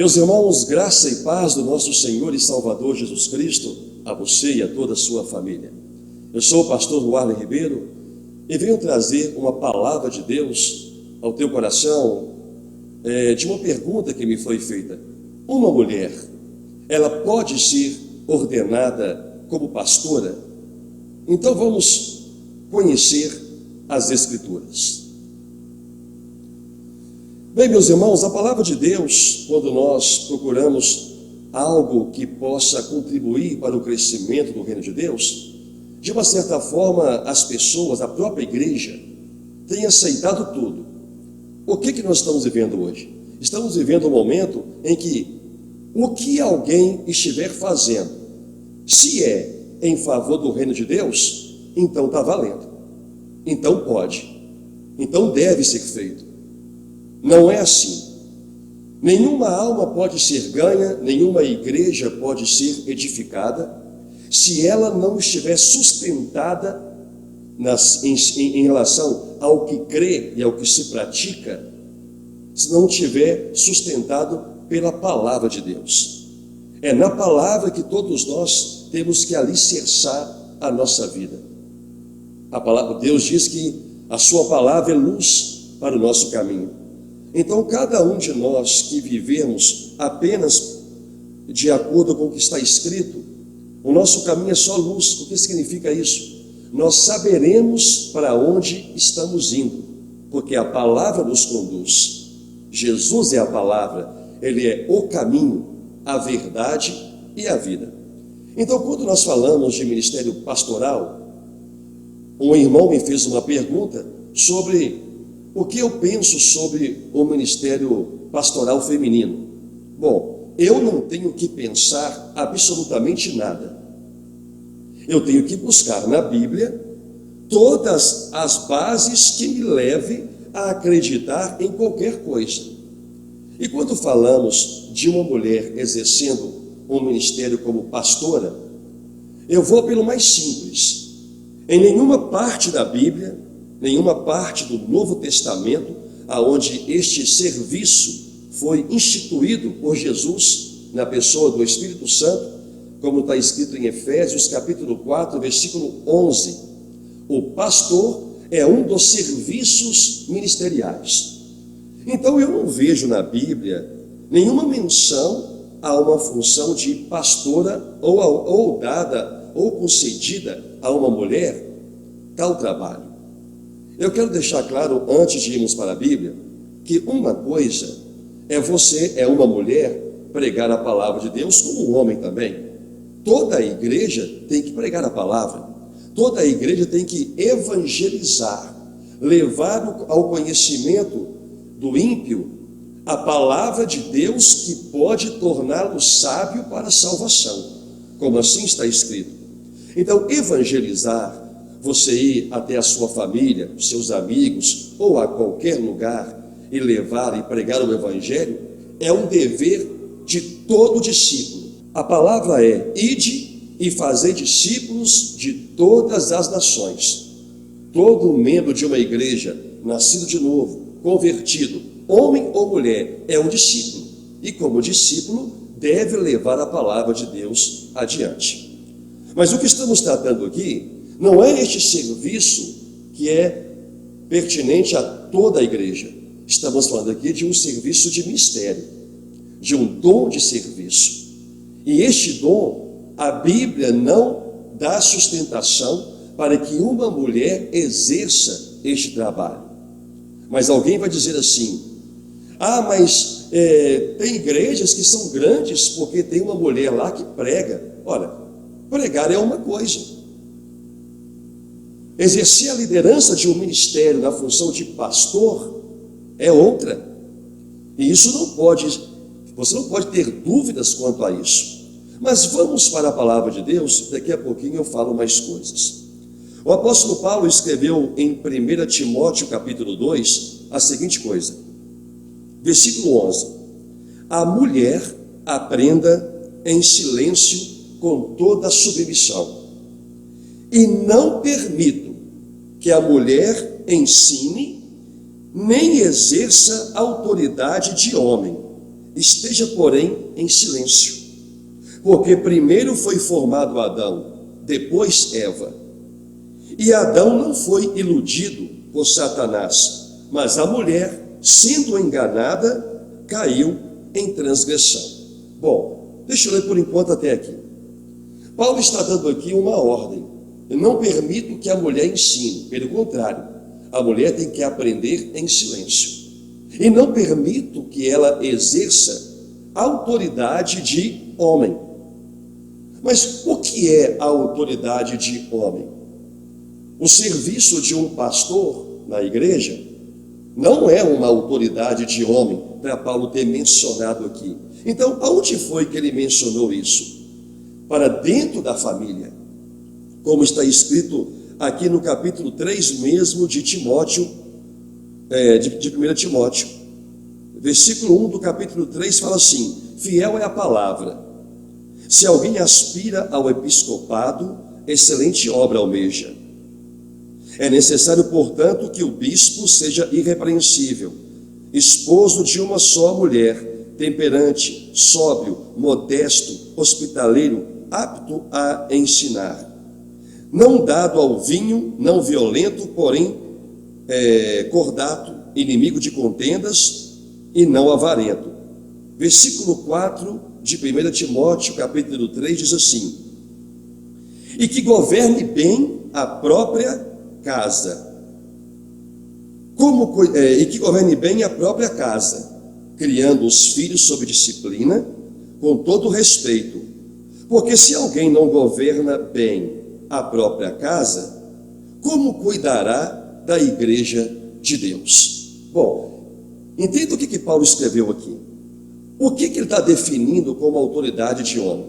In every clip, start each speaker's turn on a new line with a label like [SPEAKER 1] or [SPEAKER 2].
[SPEAKER 1] Meus irmãos, graça e paz do nosso Senhor e Salvador Jesus Cristo, a você e a toda a sua família. Eu sou o pastor Warley Ribeiro e venho trazer uma palavra de Deus ao teu coração de uma pergunta que me foi feita. Uma mulher, ela pode ser ordenada como pastora? Então vamos conhecer as Escrituras. Bem, meus irmãos, a palavra de Deus, quando nós procuramos algo que possa contribuir para o crescimento do reino de Deus, de uma certa forma, as pessoas, a própria igreja, têm aceitado tudo. O que nós estamos vivendo hoje? Estamos vivendo um momento em que o que alguém estiver fazendo, se é em favor do reino de Deus, então está valendo, então pode, então deve ser feito. Não é assim. Nenhuma alma pode ser ganha, nenhuma igreja pode ser edificada, se ela não estiver sustentada em relação ao que crê e ao que se pratica, se não estiver sustentado pela palavra de Deus. É na palavra que todos nós temos que alicerçar a nossa vida. A palavra de Deus diz que a sua palavra é luz para o nosso caminho. Então, cada um de nós que vivemos apenas de acordo com o que está escrito, o nosso caminho é só luz. O que significa isso? Nós saberemos para onde estamos indo, porque a palavra nos conduz. Jesus é a palavra, Ele é o caminho, a verdade e a vida. Então, quando nós falamos de ministério pastoral, um irmão me fez uma pergunta sobre o que eu penso sobre o ministério pastoral feminino. Bom, eu não tenho que pensar absolutamente nada. Eu tenho que buscar na Bíblia todas as bases que me levem a acreditar em qualquer coisa. E quando falamos de uma mulher exercendo um ministério como pastora, eu vou pelo mais simples. Em nenhuma parte da Bíblia, nenhuma parte do Novo Testamento, aonde este serviço foi instituído por Jesus, na pessoa do Espírito Santo, como está escrito em Efésios capítulo 4, versículo 11. O pastor é um dos serviços ministeriais. Então eu não vejo na Bíblia nenhuma menção a uma função de pastora ou dada ou concedida a uma mulher tal trabalho. Eu quero deixar claro, antes de irmos para a Bíblia, que uma coisa é uma mulher, pregar a palavra de Deus, como um homem também. Toda a igreja tem que pregar a palavra. Toda a igreja tem que evangelizar, levar ao conhecimento do ímpio a palavra de Deus que pode torná-lo sábio para a salvação, como assim está escrito. Então, evangelizar, você ir até a sua família, seus amigos, ou a qualquer lugar e levar e pregar o evangelho, é um dever de todo discípulo. A palavra é: ide e fazei discípulos de todas as nações. Todo membro de uma igreja, nascido de novo, convertido, homem ou mulher, é um discípulo. E como discípulo, deve levar a palavra de Deus adiante. Mas o que estamos tratando aqui não é este serviço que é pertinente a toda a igreja. Estamos falando aqui de um serviço de ministério, de um dom de serviço. E este dom, a Bíblia não dá sustentação para que uma mulher exerça este trabalho. Mas alguém vai dizer assim: mas tem igrejas que são grandes porque tem uma mulher lá que prega. Olha, pregar é uma coisa. Exercer a liderança de um ministério na função de pastor é outra. E isso você não pode ter dúvidas quanto a isso. Mas vamos para a palavra de Deus, daqui a pouquinho eu falo mais coisas. O apóstolo Paulo escreveu em 1 Timóteo capítulo 2 a seguinte coisa, versículo 11: a mulher aprenda em silêncio com toda a submissão, e não permito que a mulher ensine nem exerça autoridade de homem, esteja, porém, em silêncio, porque primeiro foi formado Adão, depois Eva. E Adão não foi iludido por Satanás, mas a mulher, sendo enganada, caiu em transgressão. Bom, deixa eu ler por enquanto até aqui. Paulo está dando aqui uma ordem. Eu não permito que a mulher ensine, pelo contrário, a mulher tem que aprender em silêncio. E não permito que ela exerça a autoridade de homem. Mas o que é a autoridade de homem? O serviço de um pastor na igreja não é uma autoridade de homem, para Paulo ter mencionado aqui. Então, aonde foi que ele mencionou isso? Para dentro da família, como está escrito aqui no capítulo 3 mesmo de Timóteo, de 1 Timóteo. Versículo 1 do capítulo 3 fala assim: fiel é a palavra. Se alguém aspira ao episcopado, excelente obra almeja. É necessário, portanto, que o bispo seja irrepreensível, esposo de uma só mulher, temperante, sóbrio, modesto, hospitaleiro, apto a ensinar. Não dado ao vinho, não violento, porém cordato, inimigo de contendas e não avarento. Versículo 4 de 1 Timóteo, capítulo 3, diz assim: e que bem a própria casa, criando os filhos sob disciplina, com todo respeito, porque se alguém não governa bem a própria casa, como cuidará da igreja de Deus? Bom, entenda o que Paulo escreveu aqui. O que ele está definindo como autoridade de homem?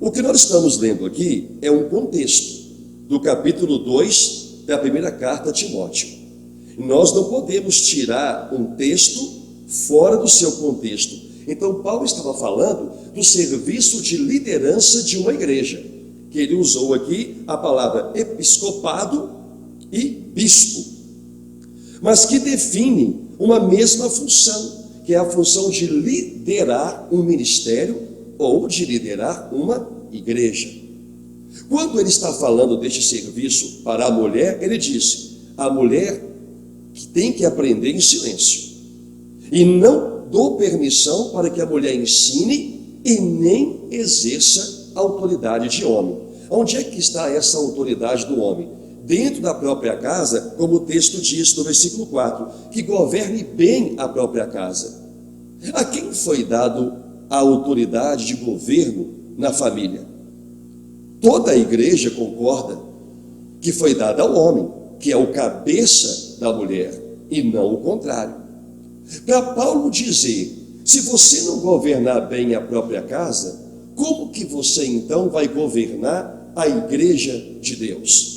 [SPEAKER 1] O que nós estamos lendo aqui é um contexto do capítulo 2 da primeira carta a Timóteo. Nós não podemos tirar um texto fora do seu contexto. Então Paulo estava falando do serviço de liderança de uma igreja, que ele usou aqui a palavra episcopado e bispo, mas que define uma mesma função, que é a função de liderar um ministério ou de liderar uma igreja. Quando ele está falando deste serviço para a mulher, ele disse: a mulher que tem que aprender em silêncio, e não dou permissão para que a mulher ensine e nem exerça a autoridade de homem. Onde é que está essa autoridade do homem? Dentro da própria casa, como o texto diz no versículo 4, que governe bem a própria casa. A quem foi dado a autoridade de governo na família? Toda a igreja concorda que foi dada ao homem, que é o cabeça da mulher, e não o contrário. Para Paulo dizer: se você não governar bem a própria casa, como que você então vai governar a igreja de Deus?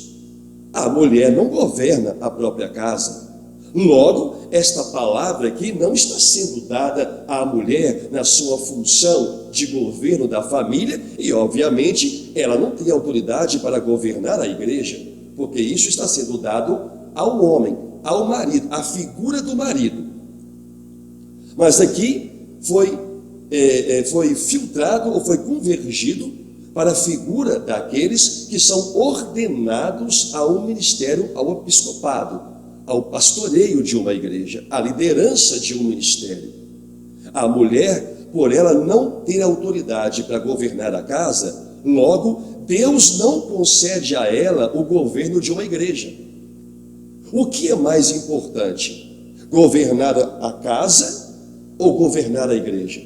[SPEAKER 1] A mulher não governa a própria casa. Logo, esta palavra aqui não está sendo dada à mulher na sua função de governo da família, e obviamente ela não tem autoridade para governar a igreja, porque isso está sendo dado ao homem, ao marido, à figura do marido. Mas aqui foi filtrado ou foi convergido para a figura daqueles que são ordenados a um ministério, ao episcopado, ao pastoreio de uma igreja, à liderança de um ministério. A mulher, por ela não ter autoridade para governar a casa, logo, Deus não concede a ela o governo de uma igreja. O que é mais importante? Governar a casa ou governar a igreja?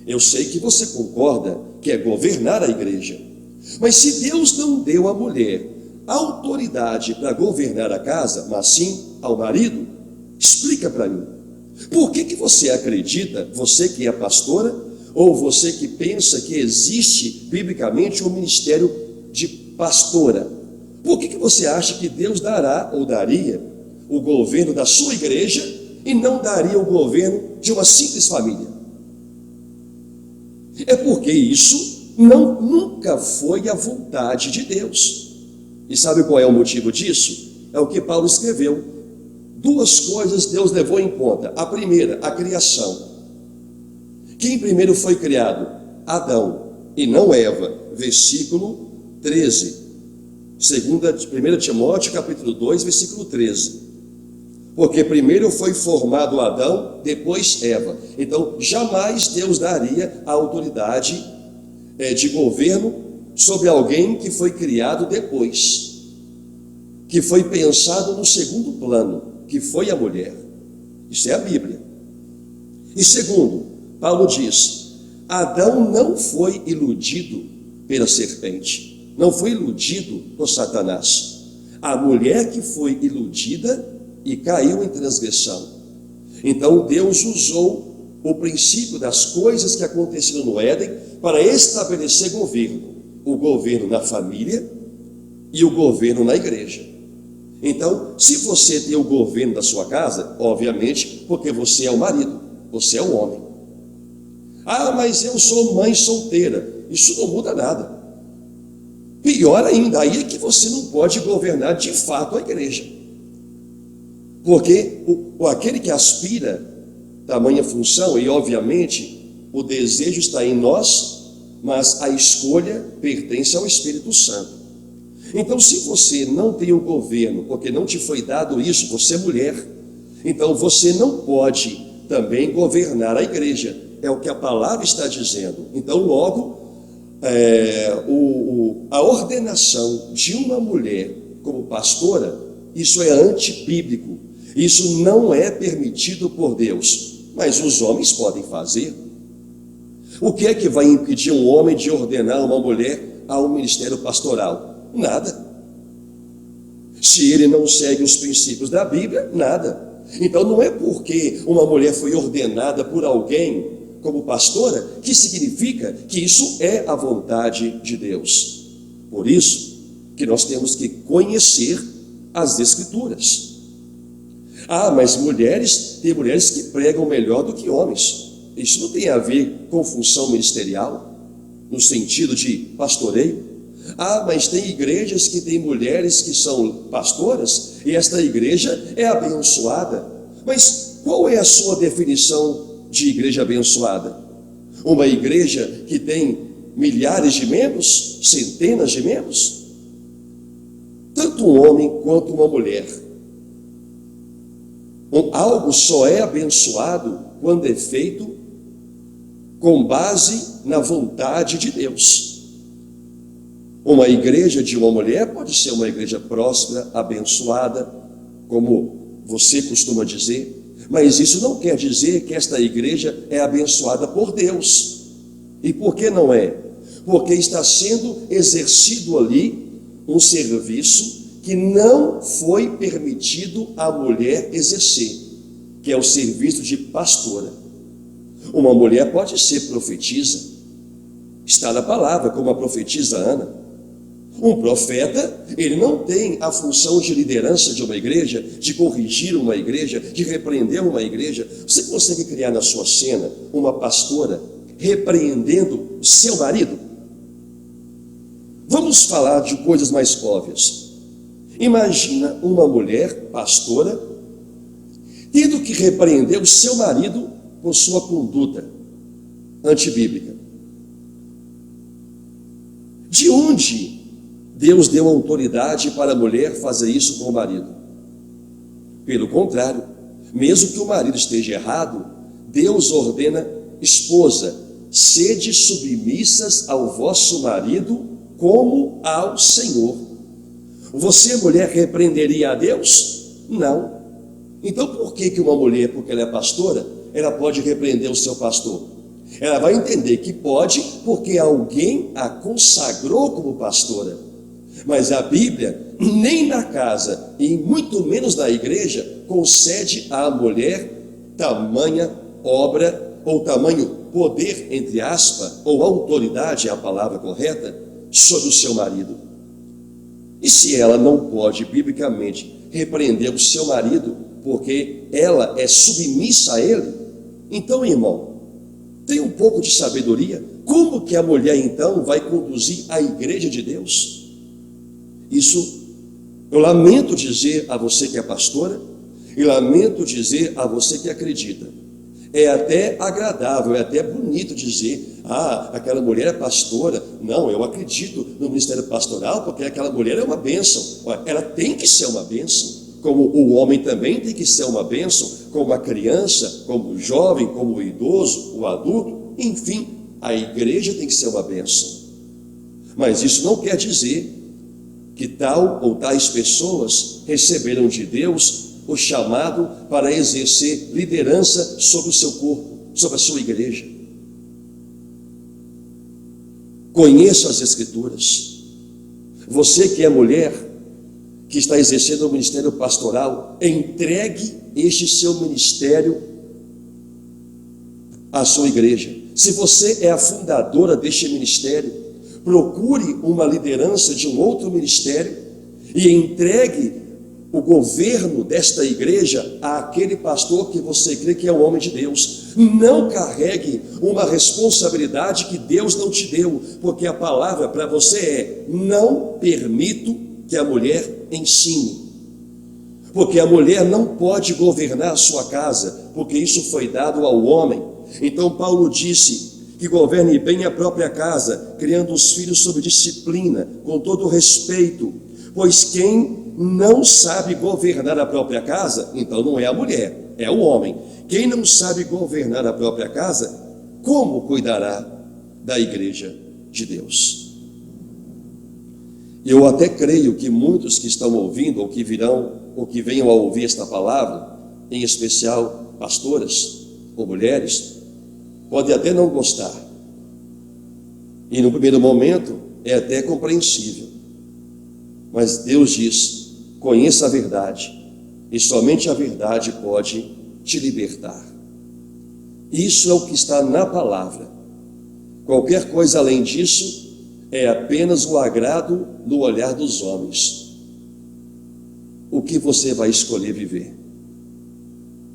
[SPEAKER 1] Eu sei que você concorda que é governar a igreja. Mas se Deus não deu à mulher autoridade para governar a casa, mas sim ao marido, explica para mim. Por que você acredita, você que é pastora, ou você que pensa que existe biblicamente um ministério de pastora, por que você acha que Deus dará ou daria o governo da sua igreja e não daria o governo de uma simples família? É porque isso nunca foi a vontade de Deus. E sabe qual é o motivo disso? É o que Paulo escreveu. Duas coisas Deus levou em conta. A primeira, a criação. Quem primeiro foi criado? Adão, e não Eva. Versículo 13. 1 Timóteo, capítulo 2, versículo 13. Porque primeiro foi formado Adão, depois Eva. Então, jamais Deus daria a autoridade de governo sobre alguém que foi criado depois, que foi pensado no segundo plano, que foi a mulher. Isso é a Bíblia. E segundo, Paulo diz: Adão não foi iludido pela serpente, não foi iludido por Satanás. A mulher que foi iludida e caiu em transgressão. Então Deus usou o princípio das coisas que aconteceram no Éden para estabelecer governo. O governo na família e o governo na igreja. Então, se você tem o governo da sua casa, obviamente, porque você é o marido, você é o homem. Ah, mas eu sou mãe solteira. Isso não muda nada. Pior ainda, aí é que você não pode governar de fato a igreja. Porque aquele que aspira tamanha função, e obviamente o desejo está em nós, mas a escolha pertence ao Espírito Santo. Então, se você não tem o governo, porque não te foi dado isso, você é mulher, então você não pode também governar a igreja. É o que a palavra está dizendo. Então, logo, a ordenação de uma mulher como pastora, isso é antibíblico. Isso não é permitido por Deus, mas os homens podem fazer. O que é que vai impedir um homem de ordenar uma mulher a um ministério pastoral? Nada. Se ele não segue os princípios da Bíblia, nada. Então não é porque uma mulher foi ordenada por alguém como pastora que significa que isso é a vontade de Deus. Por isso que nós temos que conhecer as Escrituras. Ah, mas tem mulheres que pregam melhor do que homens. Isso não tem a ver com função ministerial, no sentido de pastoreio. Ah, mas tem igrejas que têm mulheres que são pastoras e esta igreja é abençoada. Mas qual é a sua definição de igreja abençoada? Uma igreja que tem milhares de membros, centenas de membros? Tanto um homem quanto uma mulher. Algo só é abençoado quando é feito com base na vontade de Deus. Uma igreja de uma mulher pode ser uma igreja próspera, abençoada, como você costuma dizer, mas isso não quer dizer que esta igreja é abençoada por Deus. E por que não é? Porque está sendo exercido ali um serviço que não foi permitido à mulher exercer, que é o serviço de pastora. Uma mulher pode ser profetisa, está na palavra, como a profetisa Ana. Um profeta, ele não tem a função de liderança de uma igreja, de corrigir uma igreja, de repreender uma igreja. Você consegue criar na sua cena uma pastora repreendendo seu marido? Vamos falar de coisas mais óbvias. Imagina uma mulher pastora tendo que repreender o seu marido por sua conduta antibíblica. De onde Deus deu autoridade para a mulher fazer isso com o marido? Pelo contrário, mesmo que o marido esteja errado, Deus ordena: esposa, sede submissas ao vosso marido como ao Senhor. Você, mulher, repreenderia a Deus? Não. Então por que uma mulher, porque ela é pastora, ela pode repreender o seu pastor? Ela vai entender que pode porque alguém a consagrou como pastora. Mas a Bíblia, nem na casa e muito menos na igreja, concede à mulher tamanha obra ou tamanho poder, entre aspas, ou autoridade é a palavra correta, sobre o seu marido. E se ela não pode, biblicamente, repreender o seu marido, porque ela é submissa a ele, então, irmão, tem um pouco de sabedoria. Como que a mulher, então, vai conduzir a igreja de Deus? Isso, eu lamento dizer a você que é pastora, e lamento dizer a você que acredita. É até agradável, é até bonito dizer: ah, aquela mulher é pastora. Não, eu acredito no ministério pastoral porque aquela mulher é uma bênção. Ela tem que ser uma bênção, como o homem também tem que ser uma bênção, como a criança, como o jovem, como o idoso, o adulto, enfim, a igreja tem que ser uma bênção. Mas isso não quer dizer que tal ou tais pessoas receberam de Deus o chamado para exercer liderança sobre o seu corpo, sobre a sua igreja. Conheça as Escrituras. Você que é mulher, que está exercendo o ministério pastoral, entregue este seu ministério à sua igreja. Se você é a fundadora deste ministério, procure uma liderança de um outro ministério e entregue o governo desta igreja àquele pastor que você crê que é o homem de Deus. Não carregue uma responsabilidade que Deus não te deu, porque a palavra para você é: não permito que a mulher ensine. Porque a mulher não pode governar a sua casa, porque isso foi dado ao homem. Então Paulo disse que governe bem a própria casa, criando os filhos sob disciplina, com todo respeito, pois quem não sabe governar a própria casa, então não é a mulher, é o homem. Quem não sabe governar a própria casa, como cuidará da igreja de Deus? Eu até creio que muitos que estão ouvindo, ou que virão, ou que venham a ouvir esta palavra, em especial pastoras ou mulheres, podem até não gostar. E no primeiro momento é até compreensível. Mas Deus diz: conheça a verdade, e somente a verdade pode te libertar. Isso é o que está na palavra. Qualquer coisa além disso é apenas o agrado no olhar dos homens. O que você vai escolher viver?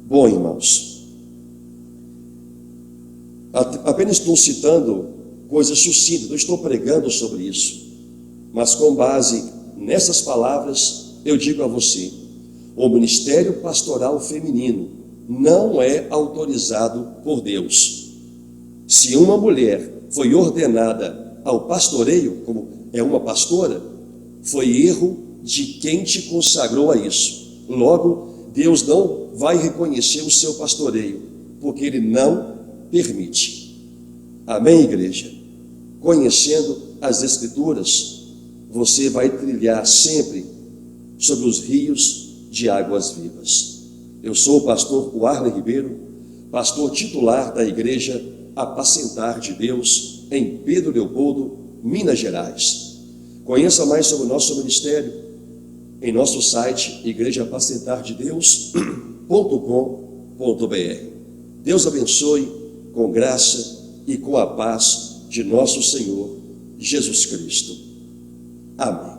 [SPEAKER 1] Bom, irmãos, apenas estou citando coisas sucintas, não estou pregando sobre isso, mas com base nessas palavras, eu digo a você: o ministério pastoral feminino não é autorizado por Deus. Se uma mulher foi ordenada ao pastoreio, como é uma pastora, foi erro de quem te consagrou a isso. Logo, Deus não vai reconhecer o seu pastoreio, porque Ele não permite. Amém, igreja? Conhecendo as Escrituras, você vai trilhar sempre sobre os rios de águas vivas. Eu sou o pastor Warley Ribeiro, pastor titular da igreja Apacentar de Deus, em Pedro Leopoldo, Minas Gerais. Conheça mais sobre o nosso ministério em nosso site igrejapacentardedeus.com.br. Deus abençoe com graça e com a paz de nosso Senhor Jesus Cristo. Amém.